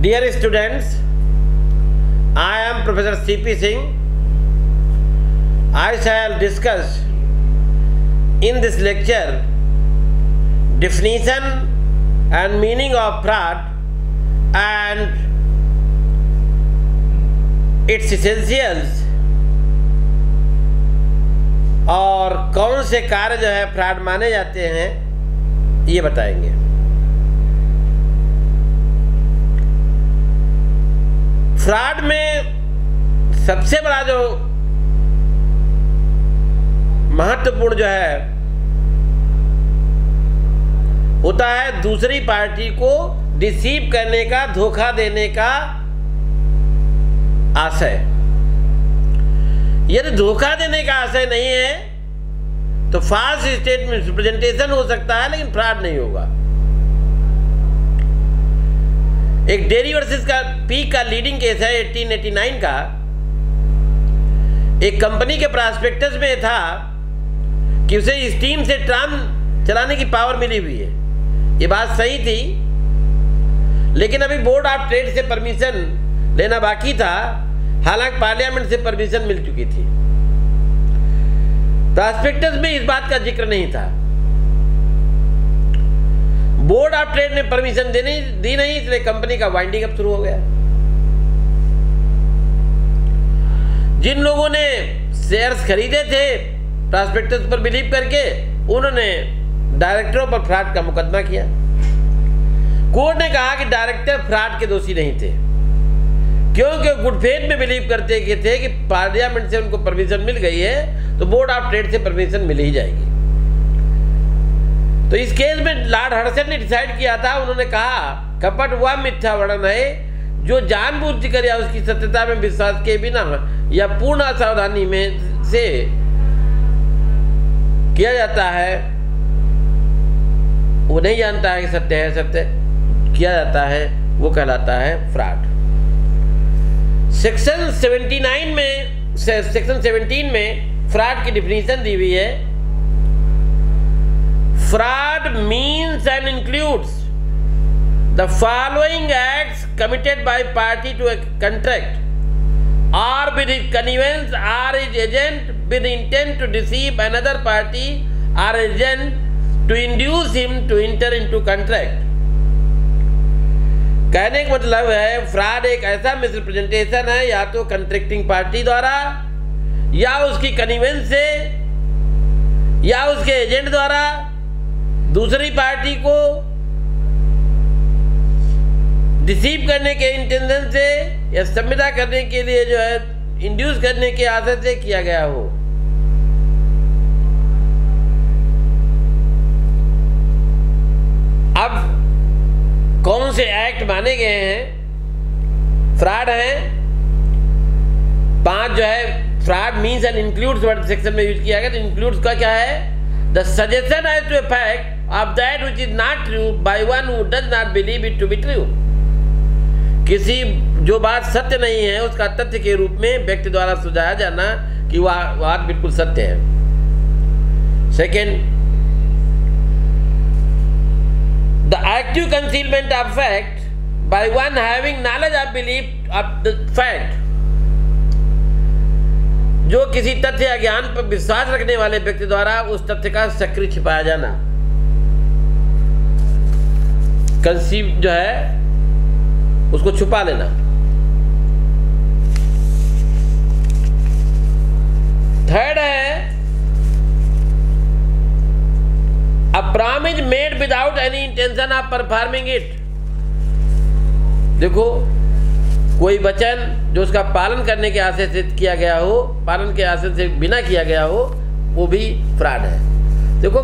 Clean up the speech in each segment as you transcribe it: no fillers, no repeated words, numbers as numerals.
Dear students, I am Professor C.P. Singh. I shall discuss in this lecture definition and meaning of fraud and its essentials और कौन से कार्य जो है fraud माने जाते हैं ये बताएंगे। फ्रॉड में सबसे बड़ा जो महत्वपूर्ण जो है होता है दूसरी पार्टी को डिसीव करने का, धोखा देने का आशय। यदि धोखा देने का आशय नहीं है तो फॉल्स स्टेटमेंट रिप्रेजेंटेशन हो सकता है लेकिन फ्रॉड नहीं होगा। एक डेरी वर्सेस का पी का लीडिंग केस है 1889 का। एक कंपनी के प्रॉस्पेक्टस में था कि उसे स्टीम से ट्राम चलाने की पावर मिली हुई है। ये बात सही थी, लेकिन अभी बोर्ड ऑफ ट्रेड से परमिशन लेना बाकी था, हालांकि पार्लियामेंट से परमिशन मिल चुकी थी। प्रॉस्पेक्टस में इस बात का जिक्र नहीं था। बोर्ड ऑफ ट्रेड ने परमिशन दी नहीं, इसलिए कंपनी का वाइंडिंग अप शुरू हो गया। जिन लोगों ने शेयर्स खरीदे थे प्रॉस्पेक्टस पर बिलीव करके, उन्होंने डायरेक्टरों पर फ्रॉड का मुकदमा किया। कोर्ट ने कहा कि डायरेक्टर फ्रॉड के दोषी नहीं थे, क्योंकि गुड फेथ में बिलीव करते थे कि पार्लियामेंट से उनको परमिशन मिल गई है तो बोर्ड ऑफ ट्रेड से परमिशन मिल ही जाएगी। तो इस केस में लॉर्ड हडसन ने डिसाइड किया था, उन्होंने कहा कपट वह मिथ्या वर्णन है जो जानबूझकर या उसकी सत्यता में विश्वास के बिना या पूर्ण असावधानी में से किया जाता है। वो नहीं जानता है कि सत्य है, सत्य किया जाता है, वो कहलाता है फ्रॉड। सेक्शन 17 में फ्रॉड की डिफिनीशन दी हुई है। Fraud means and includes the following acts committed by party to a contract or with his connivance or his agent with intent to deceive another party or agent to induce him to enter into contract। कहने का मतलब है fraud एक ऐसा misrepresentation है या तो contracting party द्वारा या उसकी कन्विंस से या उसके एजेंट द्वारा दूसरी पार्टी को डिसीव करने के इंटेंशन से या संविदा करने के लिए जो है इंड्यूस करने के आशय से किया गया हो। अब कौन से एक्ट माने गए हैं फ्रॉड हैं? 5 जो है fraud means and includes word section में यूज किया गया। तो इंक्लूड्स का क्या है? The suggestion as to a fact of that which is not true by one who does not believe it to be true। किसी जो बात सत्य नहीं है उसका तथ्य के रूप में व्यक्ति द्वारा सुझाया जाना कि वह बात बिल्कुल सत्य है। Second, the active concealment of fact by one having knowledge of belief of the fact। जो किसी तथ्य या ज्ञान पर विश्वास रखने वाले व्यक्ति द्वारा उस तथ्य का सक्रिय छिपाया जाना, कंसीव जो है उसको छुपा लेना। थर्ड है a promise made without any intention of performing it. देखो, कोई वचन जो उसका पालन करने के आशय से किया गया हो, पालन के आशय से बिना किया गया हो, वो भी फ्रॉड है। देखो,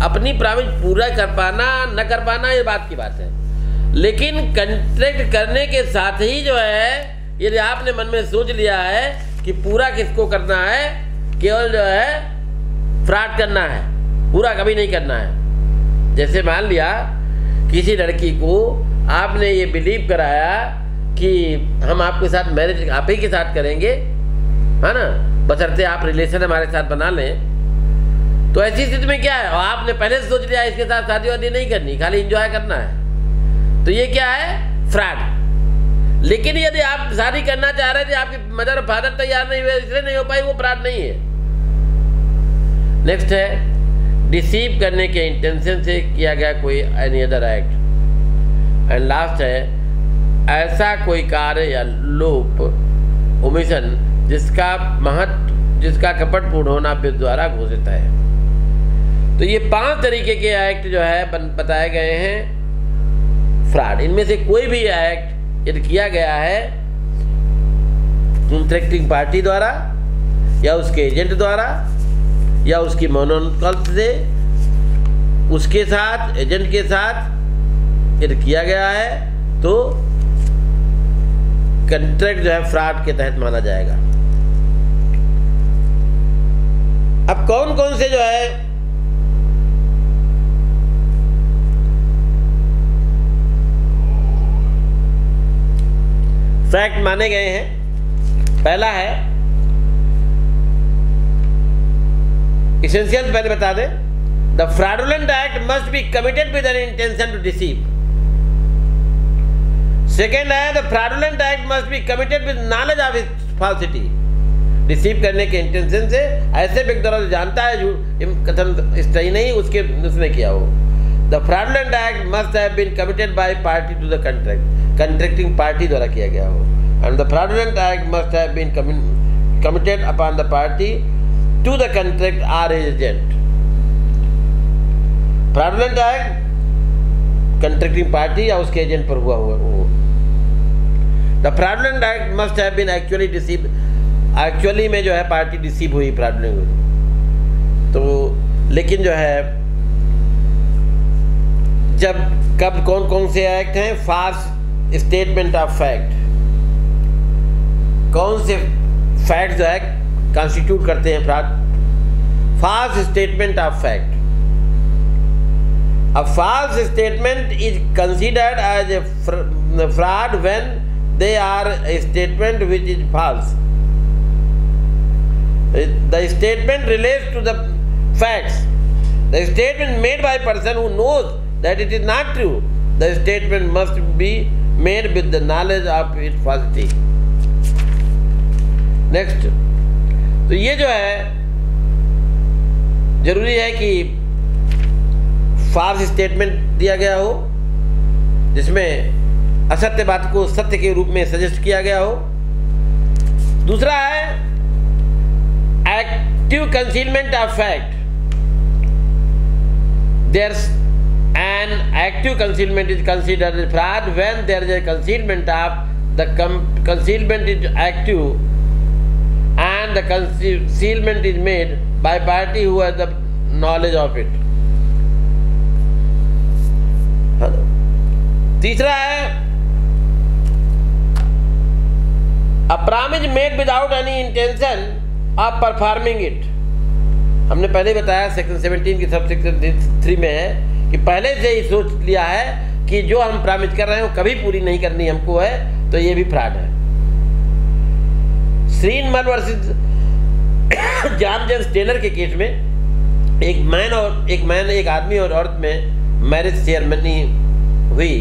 अपनी प्रॉमिस पूरा कर पाना न कर पाना ये बात की बात है, लेकिन कंट्रैक्ट करने के साथ ही जो है यदि आपने मन में सोच लिया है कि पूरा किसको करना है, केवल जो है फ्रॉड करना है, पूरा कभी नहीं करना है। जैसे मान लिया किसी लड़की को आपने ये बिलीव कराया कि हम आपके साथ मैरिज आप ही के साथ करेंगे, है ना, बशर्ते आप रिलेशन हमारे साथ बना लें। तो ऐसी स्थिति में क्या है, आपने पहले से सोच लिया इसके साथ शादी वादी नहीं करनी, खाली एंजॉय करना है, तो ये क्या है? फ्रॉड। लेकिन यदि आप शादी करना चाह रहे थे, आपकी मदर और फादर तैयार नहीं हुए, इसलिए नहीं हो पाई, वो फ्रॉड नहीं है। नेक्स्ट है डिसीव करने के इंटेंशन से किया गया कोई any other act. And last है ऐसा कोई कार्य या लोप ओमिशन जिसका कपटपूर्ण होना विधि द्वारा घोषित है। तो ये 5 तरीके के एक्ट जो है बताए गए हैं फ्रॉड। इनमें से कोई भी एक्ट यदि किया गया है कॉन्ट्रैक्टिंग पार्टी द्वारा या उसके एजेंट द्वारा या उसकी मोनोकल्प से, उसके साथ, एजेंट के साथ यदि किया गया है तो कॉन्ट्रैक्ट जो है फ्रॉड के तहत माना जाएगा। अब कौन कौन से जो है फैक्ट माने गए हैं। पहला है इसेंशियल, पहले बता दें, the fraudulent act must be committed with an intention to deceive. Second है the fraudulent act must be committed with knowledge of its falsity. Deceive करने के इंटेंशन से ऐसे व्यक्ति द्वारा जानता है कथन सही नहीं उसने किया हो। The fraudulent act must have been committed by party to the contract, contracting party द्वारा किया गया हो। And the fraudulent act must have been committed upon the party to the contract or agent. Fraudulent act contracting party या उसके agent पर हुआ हो। The fraudulent act must have been actually deceive, actually में जो है पार्टी डिसीव हुई fraudulent. तो लेकिन जो है जब कब कौन कौन से एक्ट हैं, फाल्स स्टेटमेंट ऑफ फैक्ट, कौन से फैक्ट जो है कॉन्स्टिट्यूट करते हैं fraud. False statement of fact, a false statement is considered as a fraud when they are a statement which is false. The statement relates to the facts. The statement made by a person who knows that it is not true. The statement must be made with the knowledge of its falsity. Next, तो ये जो है जरूरी है कि false statement दिया गया हो जिसमें असत्य बात को सत्य के रूप में सजेस्ट किया गया हो। दूसरा है active concealment of fact. There an active concealment is considered fraud when there is a concealment of the concealment is active and the concealment is made by party who has the knowledge of it. तीसरा है a promise made without any intention of performing it. हमने पहले बताया section 17 की sub section 3 में है कि पहले से ही सोच लिया है कि जो हम प्रॉमिस कर रहे हैं वो कभी पूरी नहीं करनी हमको है, तो ये भी फ्रॉड है। श्रीनमल वर्सेस जॉन जेम्स टेलर के केस में एक आदमी और औरत में मैरिज सेरेमनी हुई।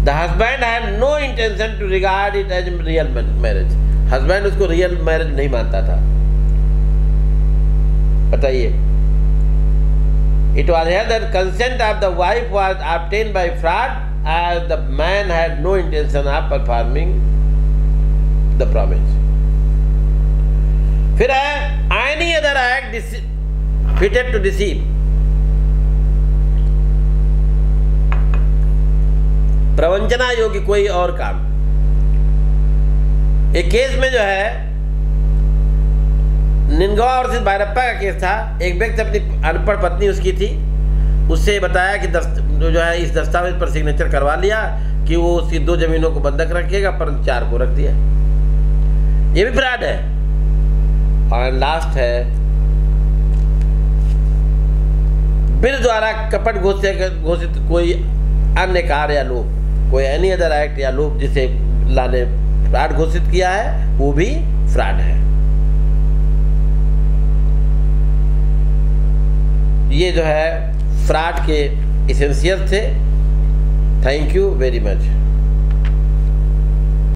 The husband had no intention to regard it as real marriage. Husband उसको रियल मैरिज नहीं मानता था। बताइए, it was held that consent of the wife was obtained by fraud as the man had no intention of performing the promise. फिर है any other act fitted to deceive. प्रवंचना योग्य कोई और काम। एक केस में जो है निनगवा और बायरप्पा का केस था। एक व्यक्ति अपनी अनपढ़ पत्नी उसकी थी, उससे बताया कि जो है इस दस्तावेज पर सिग्नेचर करवा लिया कि वो उसकी 2 जमीनों को बंधक रखेगा, पर 4 को रख दिया। ये भी फ्रॉड है। और लास्ट है बिल द्वारा कपट घोषित कोई अन्य कार्य या लोभ, कोई एनी अदर एक्ट या लोभ जिसे ला ने फ्रॉड घोषित किया है, वो भी फ्रॉड है। ये जो है फ्रॉड के एसेंशियल थे। Thank you very much.